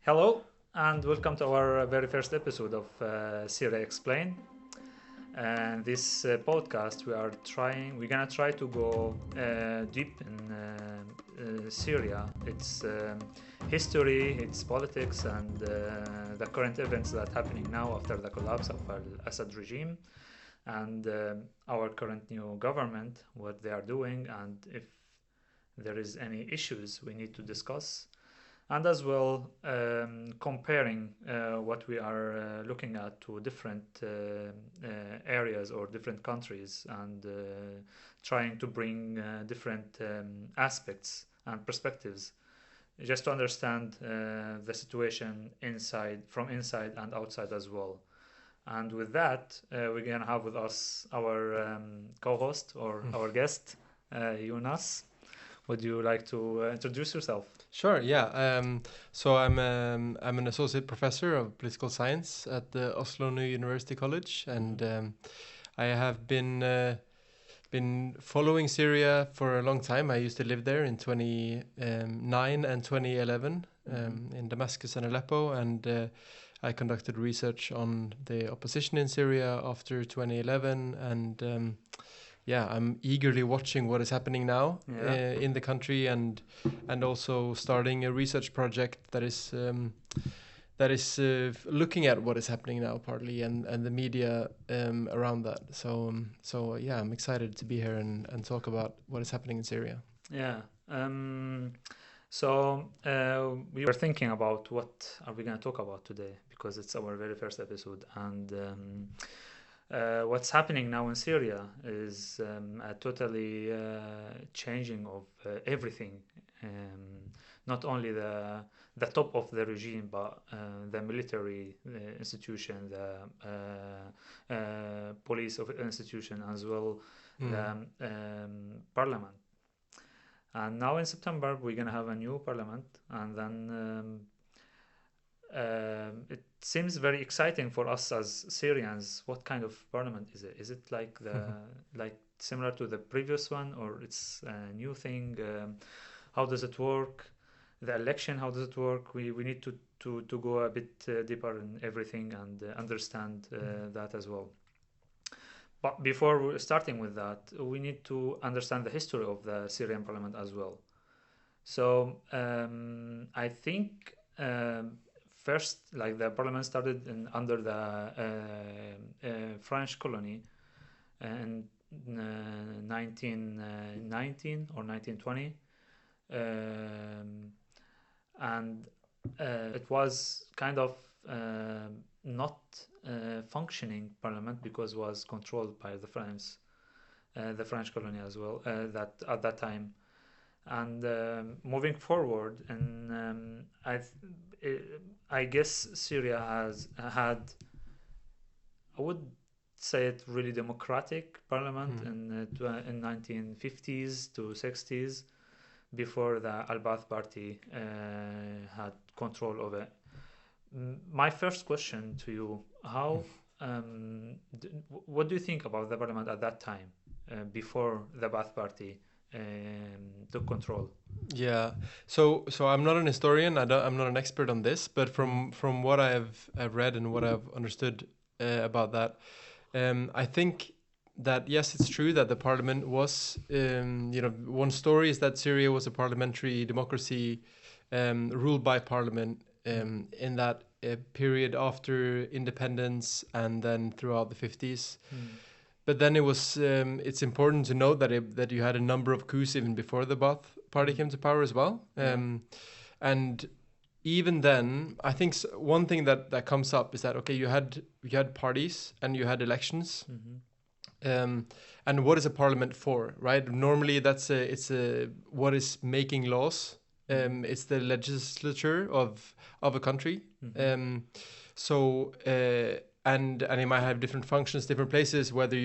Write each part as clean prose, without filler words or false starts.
Hello and welcome to our very first episode of Syria Explained. And this podcast, we're gonna try to go deep in Syria, its history, its politics, and the current events that are happening now after the collapse of Al-Assad regime, and our current new government, what they are doing, and if there is any issues we need to discuss, and as well comparing what we are looking at to different areas or different countries, and trying to bring different aspects and perspectives just to understand the situation from inside and outside as well. And with that, we're gonna have with us our co-host or our guest, Jonas. Would you like to introduce yourself? Sure. Yeah. So I'm an associate professor of political science at the Oslo New University College, and I have been following Syria for a long time. I used to live there in 2009 and 2011 in Damascus and Aleppo, and I conducted research on the opposition in Syria after 2011, and yeah, I'm eagerly watching what is happening now in the country, and also starting a research project that is looking at what is happening now partly, and the media around that. So yeah, I'm excited to be here and talk about what is happening in Syria. Yeah. So we were thinking about what are we going to talk about today, because it's our very first episode, and what's happening now in Syria is a totally changing of everything. Not only the top of the regime, but the military institution, the police institution, as well the parliament. And now in September we're gonna have a new parliament, and then it seems very exciting for us as Syrians. What kind of parliament is it? Is it like like similar to the previous one, or it's a new thing? How does it work? The election, how does it work? We need to go a bit deeper in everything and understand that as well. But before starting with that, we need to understand the history of the Syrian parliament as well. So I think first, like, the parliament started under the French colony in 1919 or 1920, and it was kind of not functioning parliament because it was controlled by the French colony as well, that at that time. And moving forward, and I guess Syria has had, I would say, it really democratic parliament in 1950s to 60s, before the Al-Baath party had control of it. My first question to you: what do you think about the parliament at that time, before the Baath party took control? Yeah. So I'm not an historian. I'm not an expert on this, but from what I've read and what I've understood about that, I think that yes, it's true that the parliament was, one story is that Syria was a parliamentary democracy, ruled by parliament, in that period after independence and then throughout the 50s. But then it was, it's important to note that you had a number of coups even before the Baath party came to power as well. And even then, I think one thing that comes up is that, okay, you had parties and you had elections. And what is a parliament for, right? Normally it's what is making laws. It's the legislature of a country. And it might have different functions, different places, whether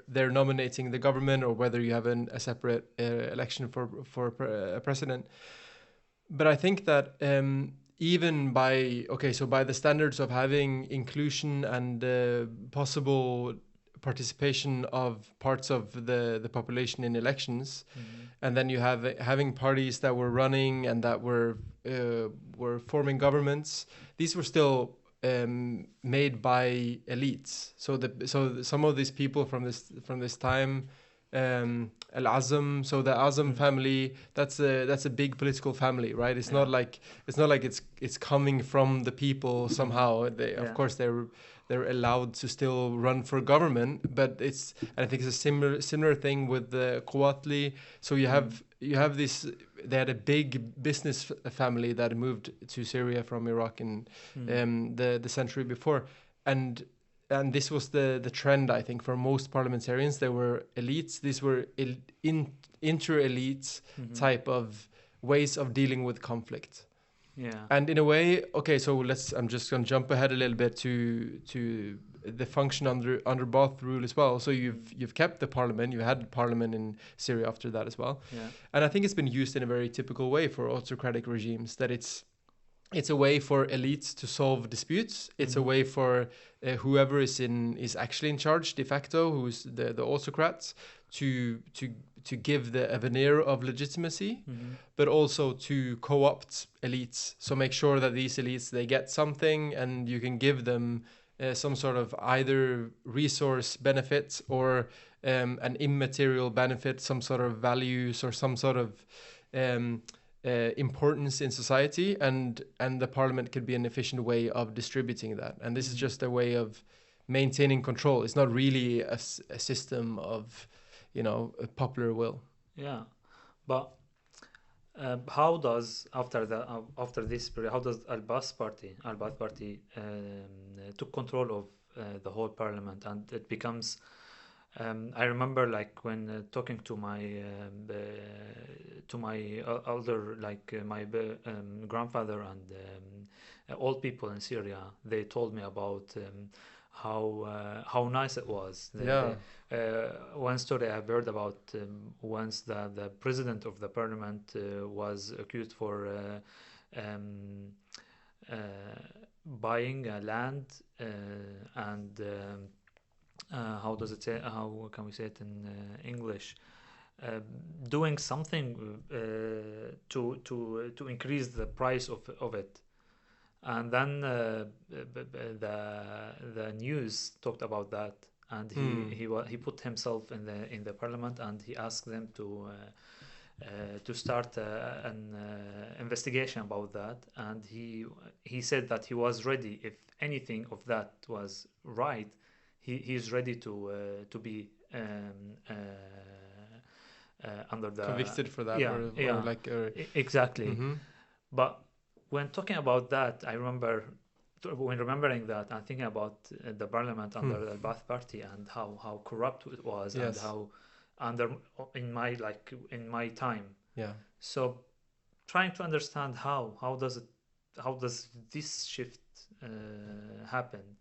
they're nominating the government or whether you have a separate election for a president. But I think that even by the standards of having inclusion and possible participation of parts of the population in elections, and then you have having parties that were running and that were were forming governments, these were still made by elites. So some of these people from this time, Al Azam. So the Azam family, that's a big political family, right? It's not like it's coming from the people somehow. Of course they're allowed to still run for government, but I think it's a similar thing with the Quwatli. So you have this. They had a big business family that moved to Syria from Iraq in the century before, and this was the trend, I think, for most parliamentarians. There were elites. These were inter-elites type of ways of dealing with conflict. Yeah. And in a way, okay, so I'm just going to jump ahead a little bit to the function under Ba'ath rule as well. So you've kept the parliament. You had parliament in Syria after that as well. Yeah. And I think it's been used in a very typical way for autocratic regimes, that it's a way for elites to solve disputes. It's a way for whoever is actually in charge de facto, who's the autocrats, to give a veneer of legitimacy, but also to co-opt elites. So make sure that these elites, they get something, and you can give them some sort of either resource benefits or an immaterial benefit, some sort of values or some sort of importance in society, and the parliament could be an efficient way of distributing that. And this is just a way of maintaining control. It's not really a system of, a popular will. Yeah, but how does after this period, how does Al Ba'ath Party took control of the whole parliament, and it becomes I remember, like, when talking to my elder, like my grandfather and old people in Syria, they told me about how nice it was. One story I've heard about, once the president of the parliament was accused for buying land and how can we say it in English? Doing something to increase the price of it, and then the news talked about that, and he put himself in the parliament, and he asked them to start an investigation about that, and he said that he was ready, if anything of that was right. He's ready to be under the convicted for that, exactly. But when talking about that, I remember when remembering that and thinking about the parliament under the Ba'ath Party and how corrupt it was, and how in my time. Yeah. So trying to understand how does this shift happen?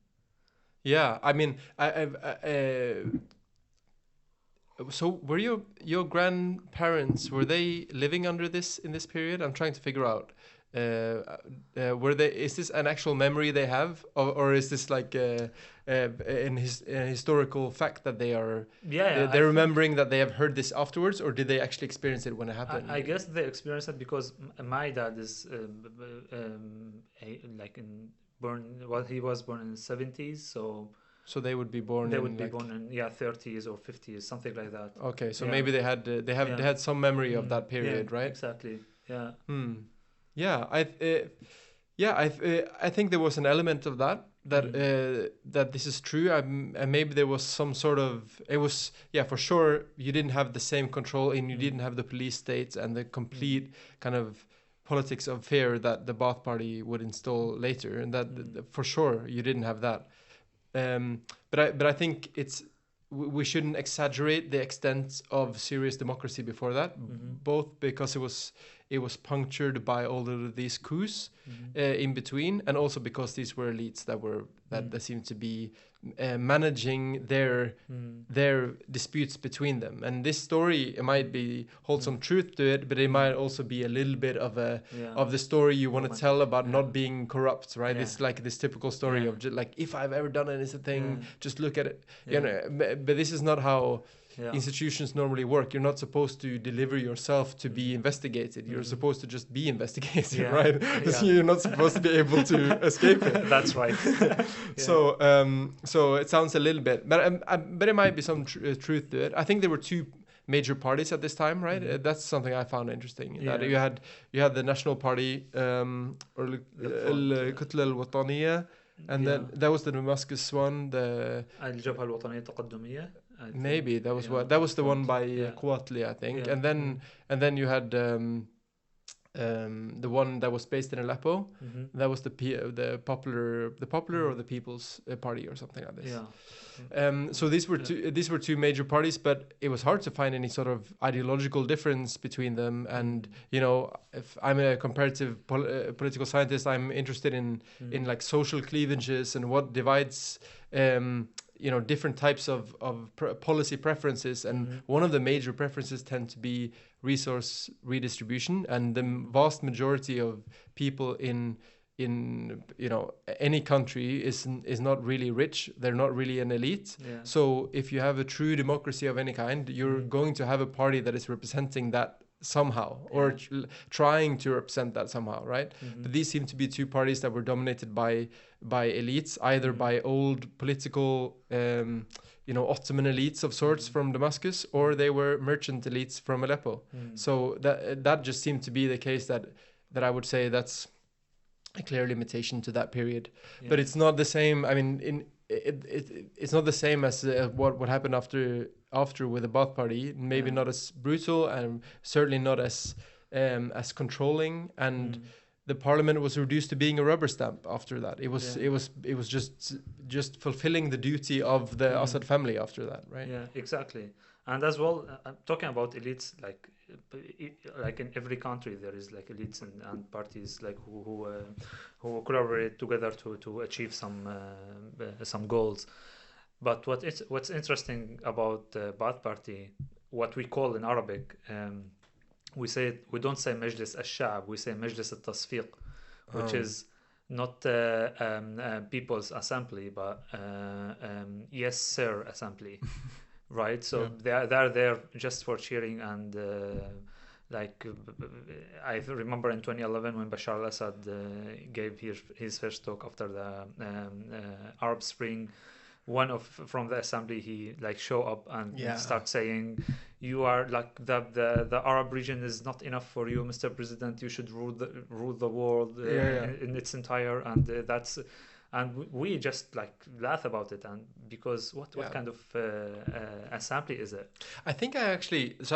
Yeah, I mean, so were your grandparents, were they living under this in this period? I'm trying to figure out. Is this an actual memory they have, or is this like a historical fact that they are? They're remembering that they have heard this afterwards, or did they actually experience it when it happened? I guess they experienced it because my dad is he was born in the 70s, so they would be born. They would be born in 30s or 50s, something like that. Okay, so maybe they had some memory of that period, right? Exactly. Yeah. Yeah, I think there was an element of that this is true, and maybe there was some sort of, it was, for sure you didn't have the same control, and you didn't have the police states and the complete kind of politics of fear that the Ba'ath Party would install later, and that for sure you didn't have that. But I think we shouldn't exaggerate the extent of Syria's democracy before that, both because it was punctured by all of these coups in between, and also because these were elites that seemed to be managing their disputes between them. And this story, it might hold some truth to it, but it might also be a little bit of the story you want to tell about not being corrupt, right? It's like this typical story of just like, if I've ever done anything, just look at it. But this is not how institutions normally work. You're not supposed to deliver yourself to be investigated. You're supposed to just be investigated, right? You're not supposed to be able to escape it. That's right. So it sounds a little bit, but it might be some truth to it. I think there were two major parties at this time, right? That's something I found interesting. That you had the National Party, or الكتلة الوطنية, and then that was the Damascus one. The الجبهة الوطنية التقدمية. Maybe that was that was the one by Kouatli, I think, and then you had the one that was based in Aleppo. That was the popular or the People's Party or something like this. So these were two major parties, but it was hard to find any sort of ideological difference between them. And if I'm a comparative political scientist, I'm interested in like social cleavages and what divides different types of policy preferences, and one of the major preferences tend to be resource redistribution, and the vast majority of people in any country is not really rich. They're not really an elite. So if you have a true democracy of any kind, you're going to have a party that is representing that somehow, or trying to represent that somehow, right? But these seem to be two parties that were dominated by elites, either by old political Ottoman elites of sorts from Damascus, or they were merchant elites from Aleppo. So that just seemed to be the case that I would say that's a clear limitation to that period. But it's not the same. I mean, it's not the same as what happened after with the Baath Party. Maybe not as brutal, and certainly not as controlling. And the parliament was reduced to being a rubber stamp after that. It was just fulfilling the duty of the Assad family after that, right? Yeah, exactly. And as well, talking about elites, like in every country there is like elites and parties like who collaborate together to achieve some goals. But what's interesting about the Baath Party, what we call in Arabic, we don't say Majlis al-Sha'b, we say Majlis al-Tasfiq, which is not People's Assembly, but Yes Sir Assembly. Right, so they are there just for cheering, and I remember in 2011 when Bashar al-Assad gave his first talk after the Arab Spring. One from the assembly, he show up and start saying, "You are like the Arab region is not enough for you, Mr. President. You should rule the world in its entire." And that's. And we just laugh about it, and because what kind of assembly is it? I think I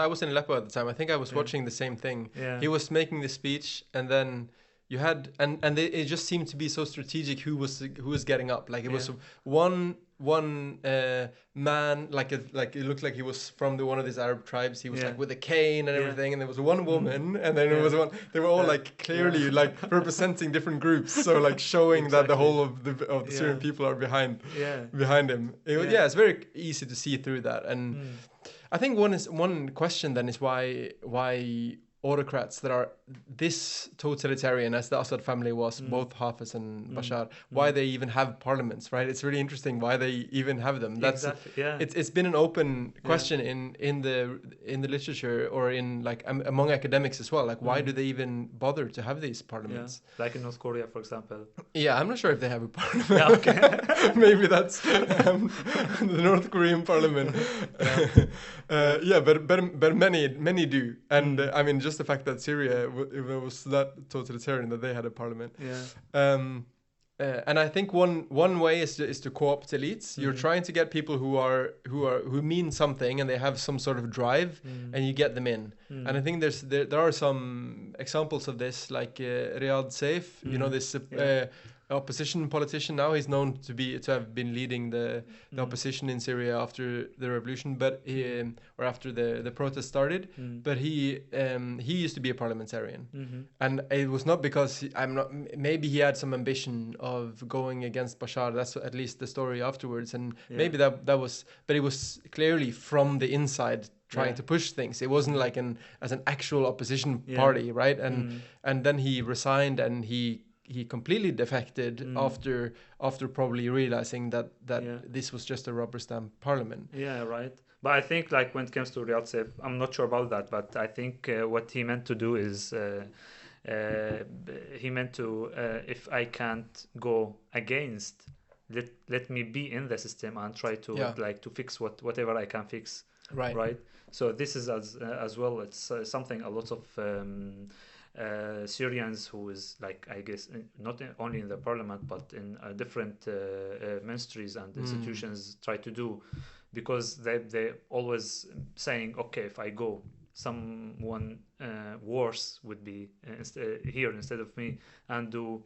was in Aleppo at the time. I think I was watching the same thing. He was making the speech, and then you had it just seemed to be so strategic who was getting up. Like it was one man, it looked like he was from one of these Arab tribes. He was with a cane and everything, and there was one woman, and then there was one. They were all clearly representing different groups, so showing that the whole of the Syrian people are behind him. It's very easy to see through that, and I think one question then is why autocrats that are this totalitarian as the Assad family was, both Hafez and Bashar, why they even have parliaments, right? It's really interesting why they even have them. That's it's been an open question in the literature, or in among academics as well. Why do they even bother to have these parliaments? Like in North Korea, for example. Yeah, I'm not sure if they have a parliament. Maybe that's the North Korean parliament. But many do, and I mean just the fact that Syria was that totalitarian that they had a parliament. And I think one way is to co-opt elites. You're trying to get people who mean something, and they have some sort of drive, and you get them in. And I think there are some examples of this, like Riyad Saif, this opposition politician now. He's known to have been leading the opposition in Syria after the revolution, but or after the protest started. But he used to be a parliamentarian, and it was not because maybe he had some ambition of going against Bashar. That's at least the story afterwards, and maybe that was. But it was clearly from the inside trying to push things. It wasn't as an actual opposition party, right? And then he resigned, and he completely defected after probably realizing that this was just a rubber stamp parliament. Yeah, right. But I think like when it comes to Riyad Seif, I'm not sure about that, but I think what he meant to do is he meant to if I can't go against, let me be in the system and try to Yeah. like to fix whatever I can fix, Right. right? So this is as well. It's something a lot of Syrians who is like I guess not only in the parliament but in different ministries and institutions try to do, because they always saying, okay, if I go, someone worse would be here instead of me, and do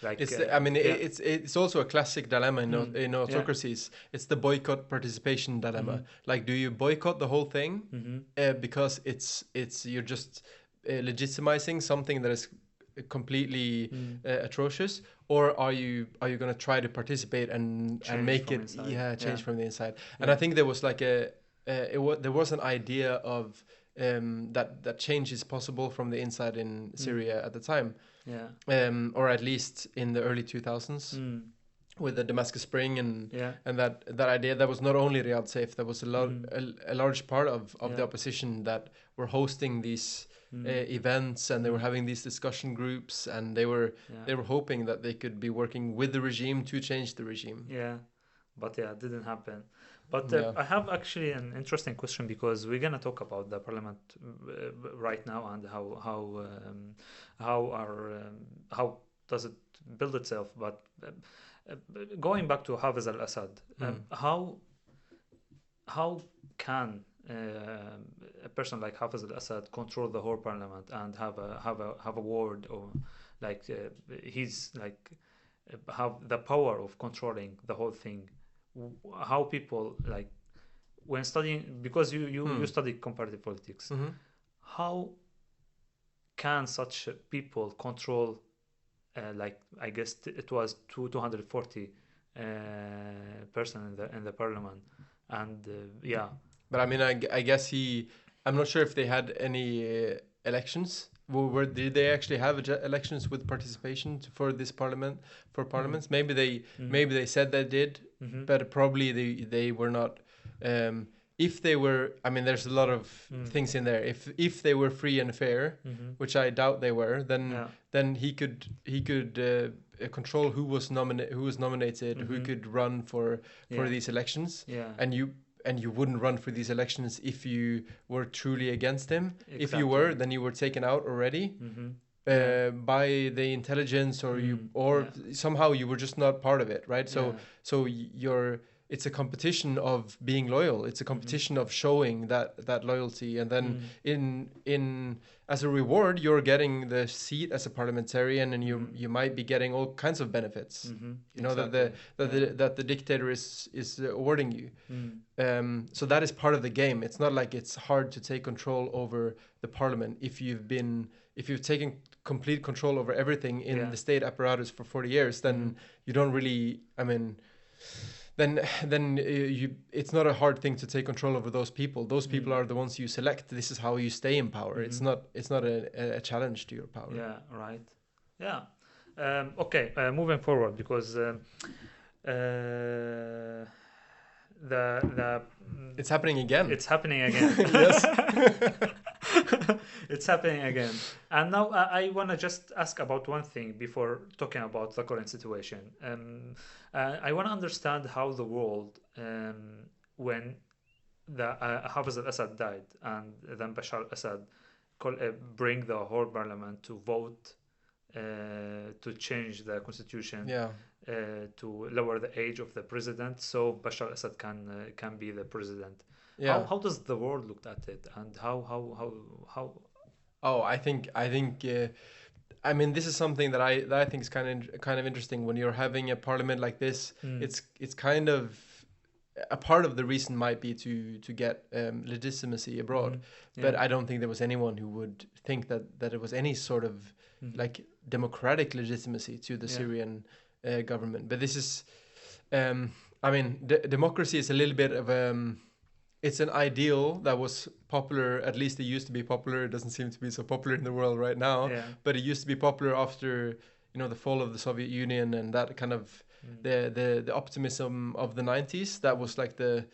like I mean, yeah. it's also a classic dilemma in in Yeah. autocracies. It's the boycott participation dilemma. Like, do you boycott the whole thing because it's you're just legitimizing something that is completely atrocious, or are you going to try to participate and Change make from it inside. change Yeah. from the inside? And I think there was like there was an idea of that change is possible from the inside in Syria at the time. Yeah. Or at least in the early 2000s with the Damascus Spring and that idea. That was not only Riyad Seif, there was a large part of the opposition that were hosting these events, and they were having these discussion groups, and they were hoping that they could be working with the regime to change the regime. Yeah, but it didn't happen. But Yeah. I have actually an interesting question, because we're gonna talk about the parliament right now, and how does it build itself. But going back to Hafiz al-Assad, how can a person like Hafiz al-Assad control the whole parliament and have a word, or like he's like have the power of controlling the whole thing? How people like when studying, because you study comparative politics, how can such people control like I guess it was 240 person in the parliament, and yeah. But I mean, I guess I'm not sure if they had any elections. Did they actually have elections with participation for this parliaments? Maybe they said they did, but probably they were not. If they were, I mean, there's a lot of things in there. If they were free and fair, which I doubt they were, then he could control who was nominated, who could run for these elections, and you wouldn't run for these elections if you were truly against him. Exactly. If you were, then you were taken out already by the intelligence, or somehow you were just not part of it, right? So it's a competition of being loyal. It's a competition of showing that loyalty, and then in as a reward, you're getting the seat as a parliamentarian, and you might be getting all kinds of benefits. You know, exactly. that the dictator is awarding you. So that is part of the game. It's not like it's hard to take control over the parliament if you've taken complete control over everything in the state apparatus for 40 years. Then you don't really. I mean. Then it's not a hard thing to take control over those people. Those people are the ones you select. This is how you stay in power. It's not a challenge to your power. Yeah, right. Yeah. Okay, moving forward, because it's happening again. It's happening again. Yes. It's happening again. And now I want to just ask about one thing before talking about the current situation. I want to understand how the world, when the Hafiz al-Assad died, and then Bashar al-Assad bring the whole parliament to vote to change the constitution, to lower the age of the president, so Bashar al-Assad can be the president. Yeah. How does the world look at it, and how? Oh, I think I mean, this is something that I think is kind of interesting. When you're having a parliament like this, it's kind of a part of the reason might be to get legitimacy abroad, but I don't think there was anyone who would think that it was any sort of like democratic legitimacy to the Syrian government. But this is, I mean, democracy is a little bit of it's an ideal that was popular, at least it used to be popular. It doesn't seem to be so popular in the world right now, but it used to be popular after, the fall of the Soviet Union, and that kind of the optimism of the 90s. That was like this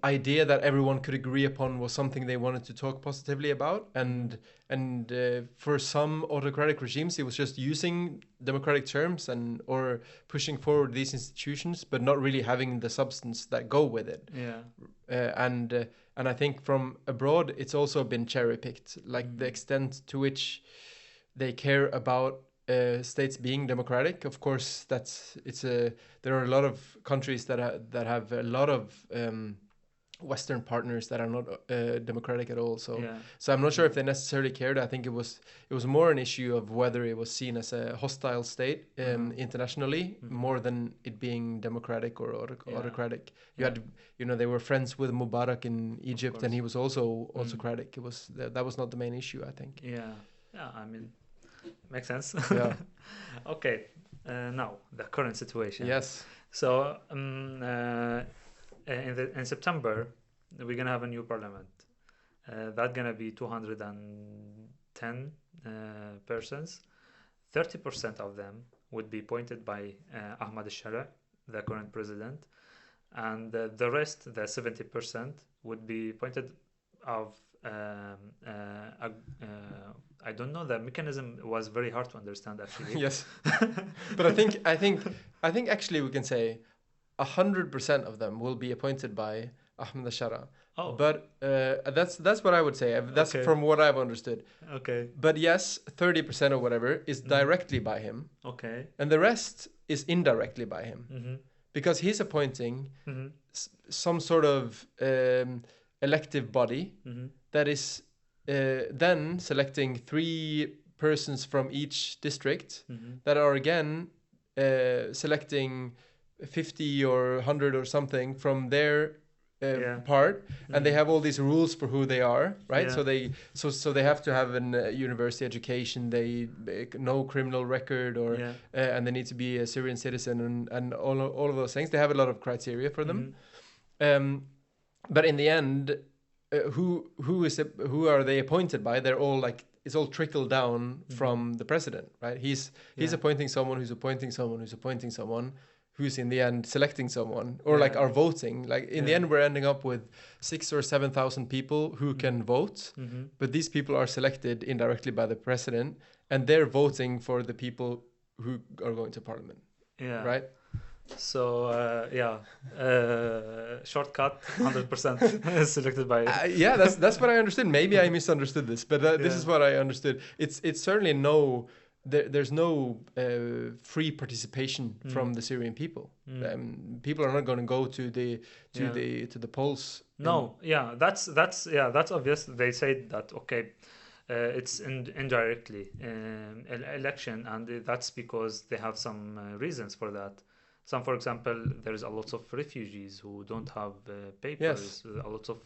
idea that everyone could agree upon was something they wanted to talk positively about, and for some autocratic regimes it was just using democratic terms and or pushing forward these institutions, but not really having the substance that go with it. And I think from abroad it's also been cherry picked, like the extent to which they care about states being democratic. Of course, there are a lot of countries that have a lot of Western partners that are not democratic at all. So I'm not sure if they necessarily cared. I think it was more an issue of whether it was seen as a hostile state internationally, more than it being democratic or autocratic. You had, they were friends with Mubarak in Egypt, and he was also autocratic. It was that was not the main issue, I think. I mean, makes sense. Yeah. Okay. Now the current situation. Yes. So in September we're gonna have a new parliament. That's gonna be 210 persons. 30% of them would be appointed by Ahmad al-Shara, the current president, and the rest, the 70%, would be appointed of I don't know. The mechanism was very hard to understand, actually. Yes, but I think actually we can say 100% of them will be appointed by Ahmed al-Shara. Oh, but that's what I would say. That's Okay. from what I've understood. Okay. But yes, 30% or whatever is directly by him, Okay. and the rest is indirectly by him, Mm-hmm. because he's appointing Mm-hmm. some sort of elective body Mm-hmm. that is then selecting 3 persons from each district Mm-hmm. that are again selecting 50 or 100 or something from their part, and they have all these rules for who they are, right? Yeah. So they have to have an university education, they no criminal record, or and they need to be a Syrian citizen, and all of those things. They have a lot of criteria for them. But in the end, who are they appointed by? They're all like, it's all trickled down from the president, right? He's appointing someone who's appointing someone who's appointing someone who's in the end selecting someone, or like are voting. Like in the end, we're ending up with 6,000 or 7,000 people who can vote, but these people are selected indirectly by the president, and they're voting for the people who are going to parliament. Yeah. Right. So shortcut, 100% selected by. Yeah, that's what I understood. Maybe I misunderstood this, but this is what I understood. It's certainly there's no free participation from the Syrian people. People are not going to go to the polls. No, that's obvious. They said that it's indirectly election, and that's because they have some reasons for that. Some, for example, there's a lot of refugees who don't have papers. A lot of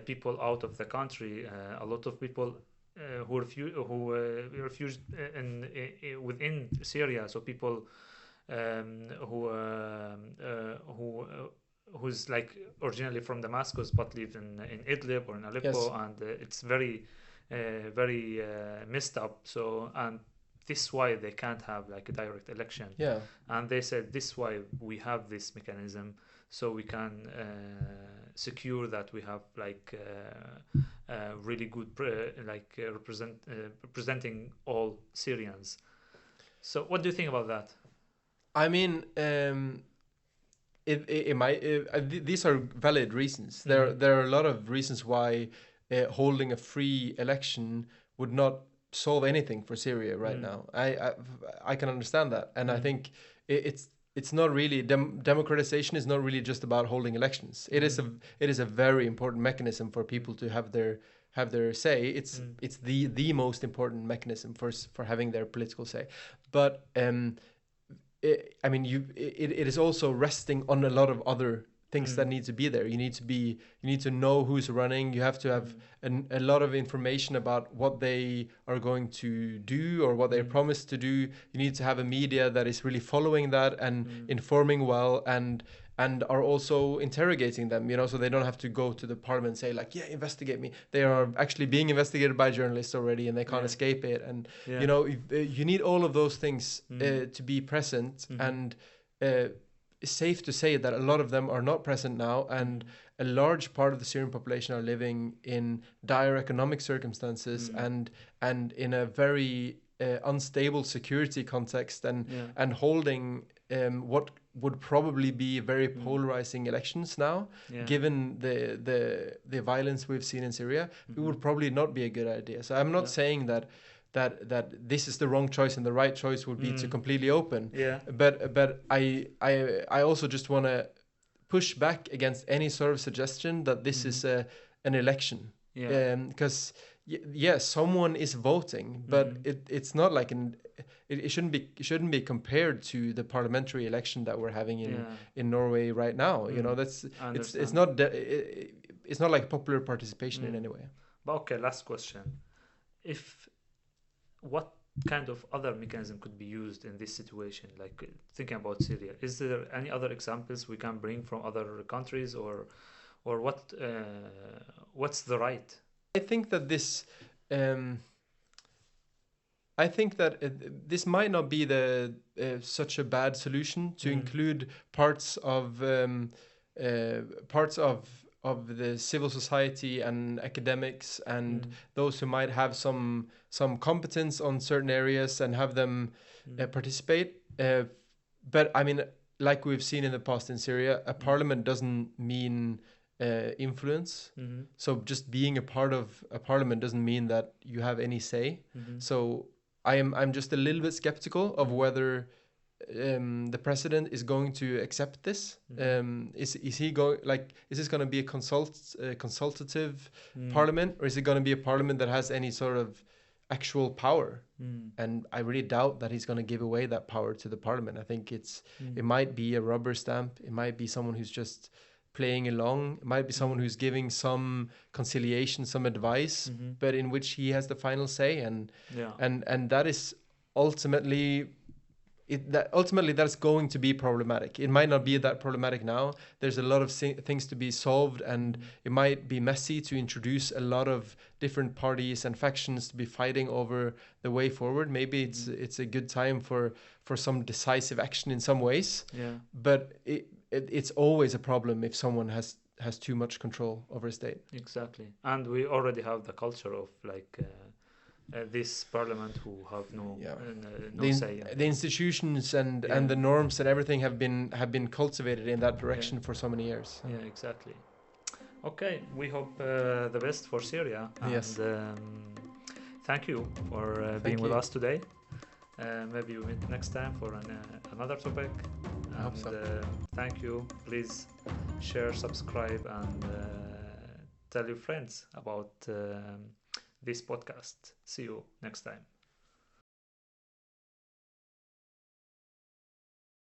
people out of the country. A lot of people who refused within Syria. So people who's like originally from Damascus but live in Idlib or in Aleppo, and it's very messed up. So, and this is why they can't have like a direct election. Yeah. And they said this is why we have this mechanism, so we can secure that we have like really good representing all Syrians. So what do you think about that? I mean, these are valid reasons. There are a lot of reasons why holding a free election would not solve anything for Syria right now. I can understand that, and I think it's not really democratization is not really just about holding elections. It is a very important mechanism for people to have their say. It's the most important mechanism for having their political say. But it is also resting on a lot of other things that need to be there. You need to know who's running. You have to have a lot of information about what they are going to do or what they promised to do. You need to have a media that is really following that and informing well, and and are also interrogating them, so they don't have to go to the parliament and say like, yeah, investigate me. They are actually being investigated by journalists already, and they can't escape it. And you need all of those things to be present. And it's safe to say that a lot of them are not present now, and a large part of the Syrian population are living in dire economic circumstances and in a very unstable security context, and holding what would probably be very polarizing elections now, given the violence we've seen in Syria. It would probably not be a good idea. So I'm not saying that this is the wrong choice and the right choice would be to completely open. But I also just want to push back against any sort of suggestion that this is an election. Because yes, someone is voting, but it's not like it shouldn't be compared to the parliamentary election that we're having in Norway right now. That's it's not like popular participation in any way. But okay, last question. What kind of other mechanism could be used in this situation? Like thinking about Syria, is there any other examples we can bring from other countries, or what's the right? I think that this this might not be such a bad solution to include parts of the civil society and academics and those who might have some competence on certain areas, and have them participate. But I mean, like we've seen in the past in Syria, a parliament doesn't mean influence. So just being a part of a parliament doesn't mean that you have any say. So I'm just a little bit skeptical of whether the president is going to accept this. Is he going, like, is this going to be a consultative parliament, or is it going to be a parliament that has any sort of actual power? And I really doubt that he's going to give away that power to the parliament. I think it might be a rubber stamp. It might be someone who's just playing along. It might be someone who's giving some conciliation, some advice, but in which he has the final say. And that is ultimately that's going to be problematic. It might not be that problematic now. There's a lot of things to be solved, and it might be messy to introduce a lot of different parties and factions to be fighting over the way forward. Maybe it's a good time for some decisive action in some ways. But it's always a problem if someone has too much control over a state. Exactly. And we already have the culture of like this parliament who have no say. The institutions and the norms and everything have been cultivated in that direction for so many years. Yeah, exactly. Okay, we hope the best for Syria. And, yes. Thank you for being with us today. Maybe we meet next time for another topic. I hope so. Thank you. Please share, subscribe, and tell your friends about this podcast. See you next time.